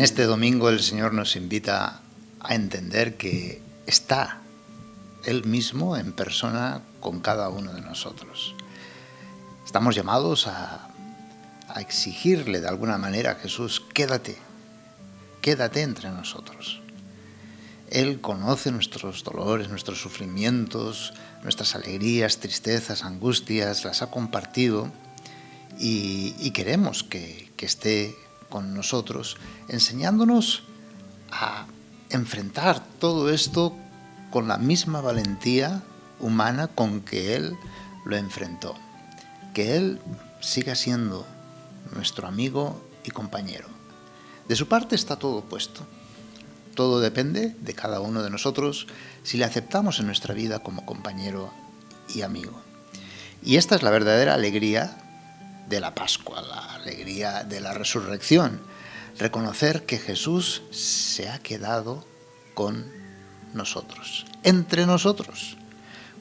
este domingo el Señor nos invita a entender que está Él mismo en persona con cada uno de nosotros. Estamos llamados a exigirle de alguna manera a Jesús, quédate entre nosotros. Él conoce nuestros dolores, nuestros sufrimientos, nuestras alegrías, tristezas, angustias, las ha compartido y queremos que esté con nosotros, enseñándonos a enfrentar todo esto con la misma valentía humana con que Él lo enfrentó. Que Él siga siendo nuestro amigo y compañero. De su parte está todo puesto. Todo depende de cada uno de nosotros si le aceptamos en nuestra vida como compañero y amigo. Y esta es la verdadera alegría de la Pascua, la alegría de la resurrección. Reconocer que Jesús se ha quedado con nosotros, entre nosotros,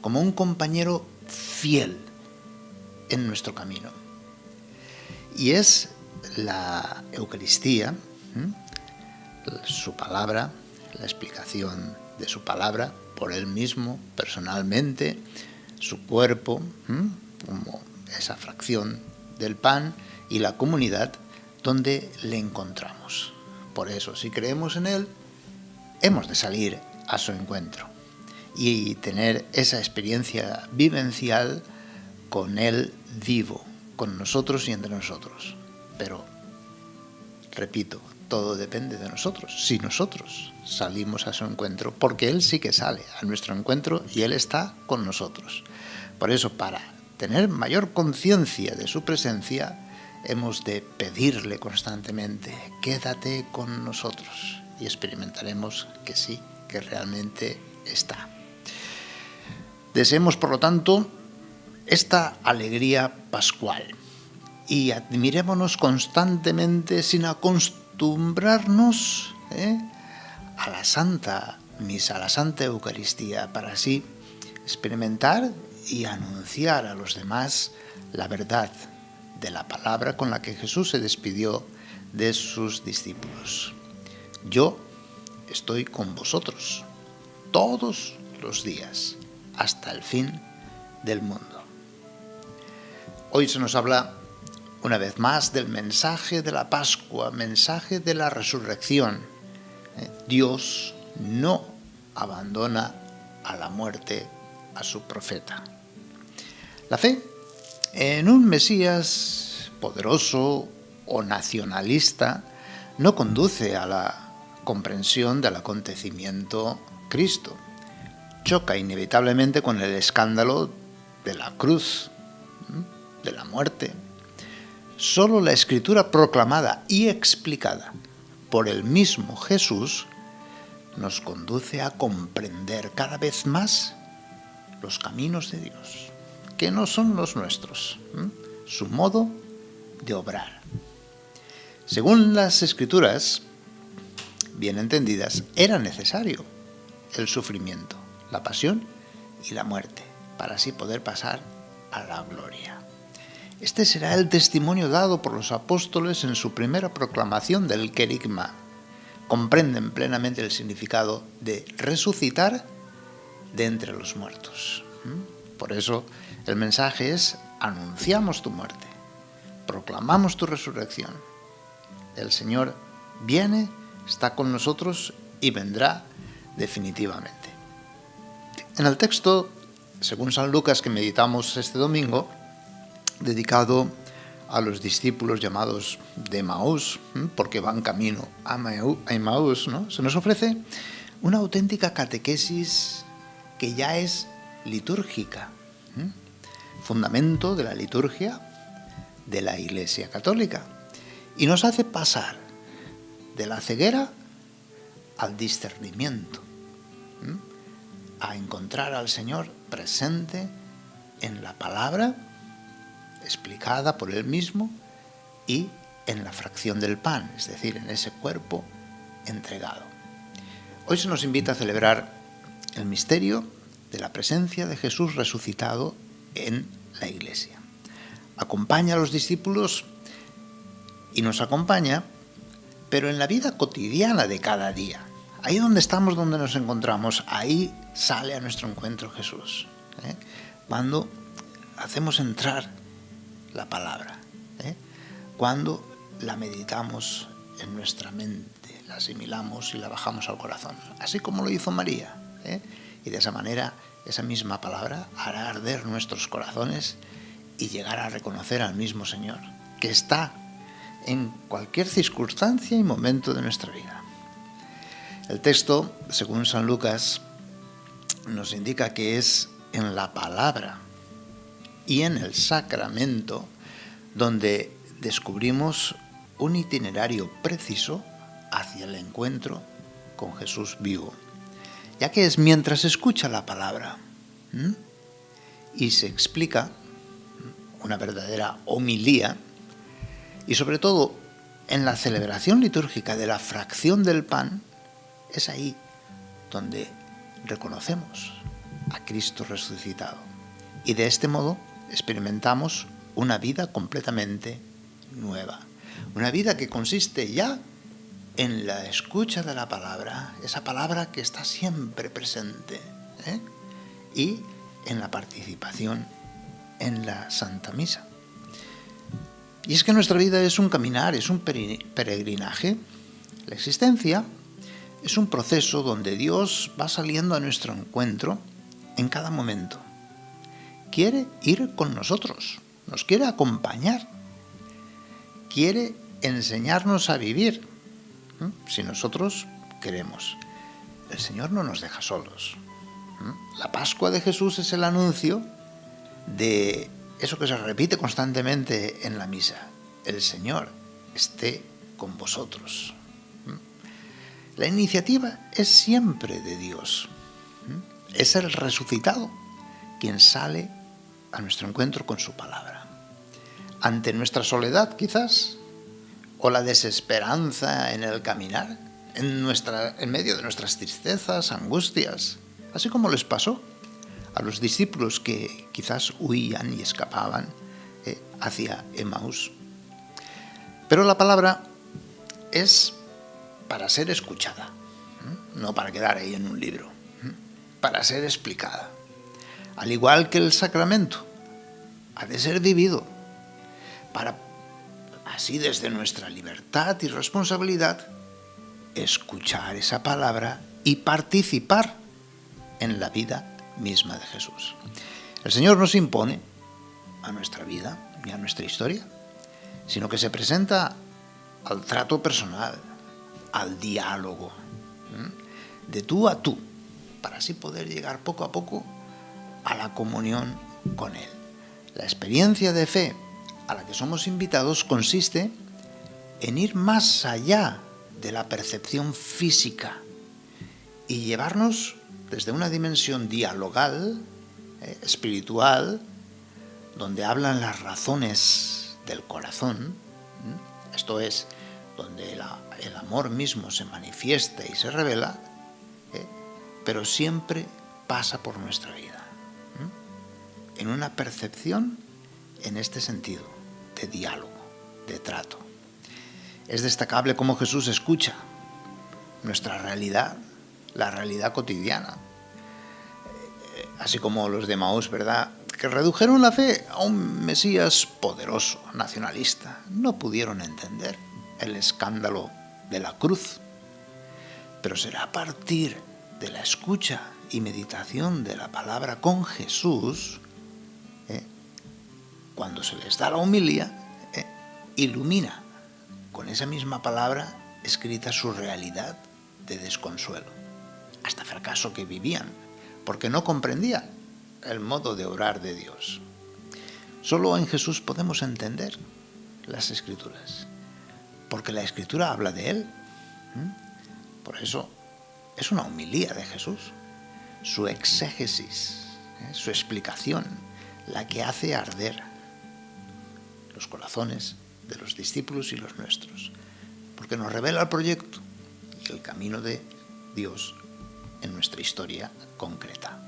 como un compañero fiel en nuestro camino. Y es la Eucaristía, su palabra, la explicación de su palabra por Él mismo, personalmente, su cuerpo, como esa fracción del pan y la comunidad donde le encontramos. Por eso, si creemos en Él, hemos de salir a su encuentro y tener esa experiencia vivencial con Él vivo, con nosotros y entre nosotros. Pero, repito, todo depende de nosotros, si nosotros salimos a su encuentro, porque Él sí que sale a nuestro encuentro y Él está con nosotros. Por eso, para tener mayor conciencia de su presencia, hemos de pedirle constantemente, quédate con nosotros, y experimentaremos que sí, que realmente está. Deseemos, por lo tanto, esta alegría pascual y admirémonos constantemente sin acostumbrarnos a la Santa Misa, a la Santa Eucaristía, para así experimentar y anunciar a los demás la verdad de la palabra con la que Jesús se despidió de sus discípulos. Yo estoy con vosotros todos los días hasta el fin del mundo. Hoy se nos habla una vez más del mensaje de la Pascua, mensaje de la resurrección. Dios no abandona a la muerte a su profeta. La fe en un Mesías poderoso o nacionalista no conduce a la comprensión del acontecimiento Cristo. Choca inevitablemente con el escándalo de la cruz, de la muerte. Solo la Escritura proclamada y explicada por el mismo Jesús nos conduce a comprender cada vez más los caminos de Dios, que no son los nuestros, su modo de obrar. Según las Escrituras, bien entendidas, era necesario el sufrimiento, la pasión y la muerte, para así poder pasar a la gloria. Este será el testimonio dado por los apóstoles en su primera proclamación del querigma. Comprenden plenamente el significado de resucitar de entre los muertos. Por eso el mensaje es: anunciamos tu muerte, proclamamos tu resurrección. El Señor viene, está con nosotros y vendrá definitivamente. En el texto, según San Lucas, que meditamos este domingo, dedicado a los discípulos llamados de Emaús, porque van camino a Emaús, ¿no? Se nos ofrece una auténtica catequesis que ya es litúrgica, fundamento de la liturgia de la Iglesia Católica, y nos hace pasar de la ceguera al discernimiento, a encontrar al Señor presente en la palabra explicada por Él mismo y en la fracción del pan, es decir, en ese cuerpo entregado. Hoy se nos invita a celebrar el misterio de la presencia de Jesús resucitado en la Iglesia. Acompaña a los discípulos y nos acompaña pero en la vida cotidiana de cada día. Ahí donde estamos, donde nos encontramos, ahí sale a nuestro encuentro Jesús. Cuando hacemos entrar la palabra, cuando la meditamos en nuestra mente, la asimilamos y la bajamos al corazón, así como lo hizo María. Y de esa manera, esa misma palabra hará arder nuestros corazones y llegar a reconocer al mismo Señor, que está en cualquier circunstancia y momento de nuestra vida. El texto, según San Lucas, nos indica que es en la palabra y en el sacramento donde descubrimos un itinerario preciso hacia el encuentro con Jesús vivo, ya que es mientras escucha la palabra y se explica una verdadera homilía, y sobre todo en la celebración litúrgica de la fracción del pan, es ahí donde reconocemos a Cristo resucitado. Y de este modo experimentamos una vida completamente nueva. Una vida que consiste ya en la escucha de la palabra, esa palabra que está siempre presente, y en la participación en la Santa Misa. Y es que nuestra vida es un caminar, es un peregrinaje. La existencia es un proceso donde Dios va saliendo a nuestro encuentro en cada momento. Quiere ir con nosotros, nos quiere acompañar, quiere enseñarnos a vivir, si nosotros queremos. El Señor no nos deja solos. La Pascua de Jesús es el anuncio de eso que se repite constantemente en la misa: el Señor esté con vosotros. La iniciativa es siempre de Dios. Es el resucitado quien sale a nuestro encuentro con su palabra. Ante nuestra soledad, quizás, o la desesperanza en el caminar, en medio de nuestras tristezas, angustias, así como les pasó a los discípulos que quizás huían y escapaban hacia Emaús. Pero la palabra es para ser escuchada, no para quedar ahí en un libro, para ser explicada. Al igual que el sacramento, ha de ser vivido, para así desde nuestra libertad y responsabilidad escuchar esa palabra y participar en la vida misma de Jesús. El Señor no se impone a nuestra vida ni a nuestra historia, sino que se presenta al trato personal, al diálogo, de tú a tú, para así poder llegar poco a poco a la comunión con Él. La experiencia de fe a la que somos invitados consiste en ir más allá de la percepción física y llevarnos desde una dimensión dialogal, espiritual, donde hablan las razones del corazón, esto es, donde el amor mismo se manifiesta y se revela, pero siempre pasa por nuestra vida, en una percepción en este sentido, de diálogo, de trato. Es destacable cómo Jesús escucha nuestra realidad, la realidad cotidiana, así como los de Emaús, ¿verdad?, que redujeron la fe a un Mesías poderoso, nacionalista. No pudieron entender el escándalo de la cruz. Pero será a partir de la escucha y meditación de la palabra con Jesús, cuando se les da la homilía, ilumina con esa misma palabra escrita su realidad de desconsuelo, hasta fracaso que vivían, porque no comprendían el modo de obrar de Dios. Solo en Jesús podemos entender las Escrituras, porque la Escritura habla de Él. Por eso es una homilía de Jesús, su exégesis, su explicación, la que hace arder los corazones de los discípulos y los nuestros, porque nos revela el proyecto y el camino de Dios en nuestra historia concreta.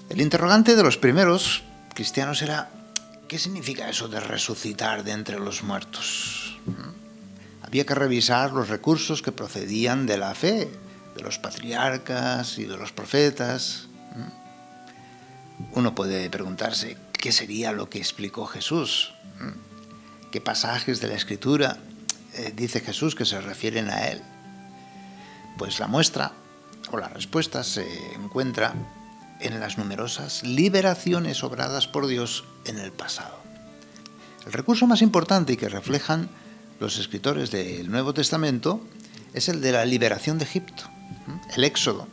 El interrogante de los primeros cristianos era: ¿qué significa eso de resucitar de entre los muertos? Había que revisar los recursos que procedían de la fe, de los patriarcas y de los profetas. Uno puede preguntarse, ¿qué sería lo que explicó Jesús? ¿Qué pasajes de la Escritura dice Jesús que se refieren a él? Pues la muestra o la respuesta se encuentra en las numerosas liberaciones obradas por Dios en el pasado. El recurso más importante y que reflejan los escritores del Nuevo Testamento es el de la liberación de Egipto, el Éxodo.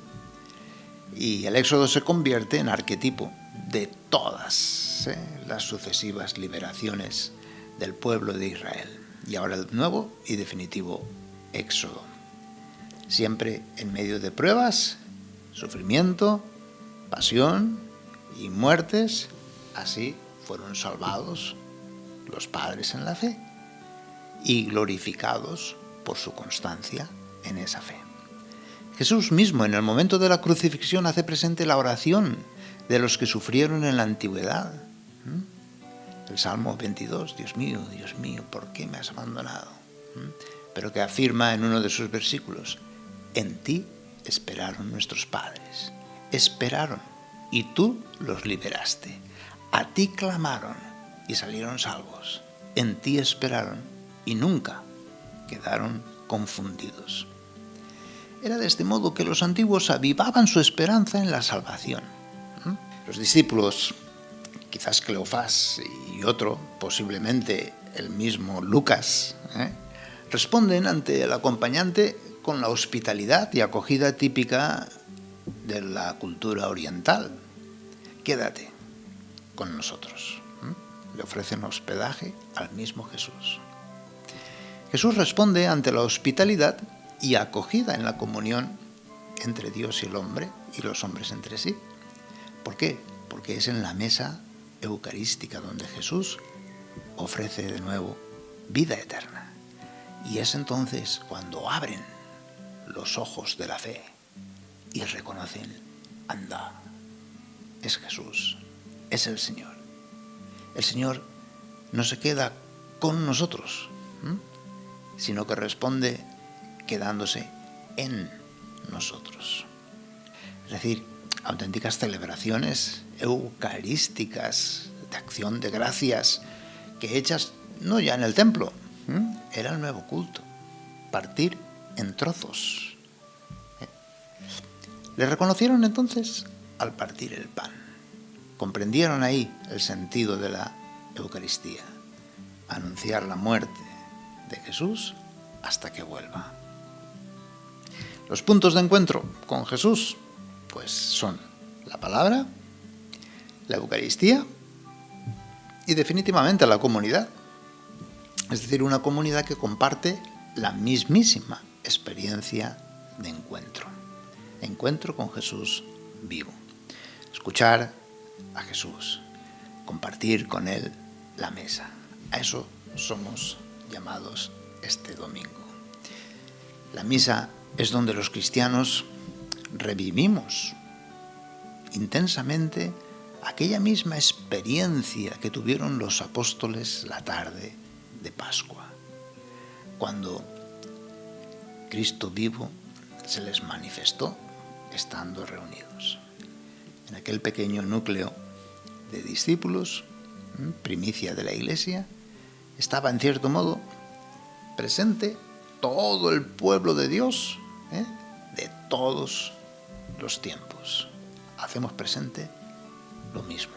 Y el Éxodo se convierte en arquetipo de todas las sucesivas liberaciones del pueblo de Israel. Y ahora el nuevo y definitivo Éxodo. Siempre en medio de pruebas, sufrimiento, pasión y muertes, así fueron salvados los padres en la fe y glorificados por su constancia en esa fe. Jesús mismo en el momento de la crucifixión hace presente la oración de los que sufrieron en la antigüedad. El Salmo 22, Dios mío, ¿por qué me has abandonado? Pero que afirma en uno de sus versículos, en ti esperaron nuestros padres, esperaron y tú los liberaste. A ti clamaron y salieron salvos. En ti esperaron y nunca quedaron confundidos. Era de este modo que los antiguos avivaban su esperanza en la salvación. Los discípulos, quizás Cleofás y otro, posiblemente el mismo Lucas, responden ante el acompañante con la hospitalidad y acogida típica de la cultura oriental. Quédate con nosotros. Le ofrecen hospedaje al mismo Jesús. Jesús responde ante la hospitalidad y acogida en la comunión entre Dios y el hombre y los hombres entre sí. ¿Por qué? Porque es en la mesa eucarística donde Jesús ofrece de nuevo vida eterna. Y es entonces cuando abren los ojos de la fe y reconocen, anda, es Jesús, es el Señor. El Señor no se queda con nosotros, sino que responde quedándose en nosotros. Es decir, auténticas celebraciones eucarísticas de acción de gracias que hechas no ya en el templo, era el nuevo culto, partir en trozos. Le reconocieron entonces al partir el pan. Comprendieron ahí el sentido de la Eucaristía, anunciar la muerte de Jesús hasta que vuelva. Los puntos de encuentro con Jesús, pues son la palabra, la Eucaristía y definitivamente la comunidad. Es decir, una comunidad que comparte la mismísima experiencia de encuentro. Encuentro con Jesús vivo. Escuchar a Jesús, compartir con Él la mesa. A eso somos llamados este domingo. La misa es donde los cristianos revivimos intensamente aquella misma experiencia que tuvieron los apóstoles la tarde de Pascua, cuando Cristo vivo se les manifestó estando reunidos. En aquel pequeño núcleo de discípulos, primicia de la Iglesia, estaba en cierto modo presente todo el pueblo de Dios, de todos los tiempos. Hacemos presente lo mismo.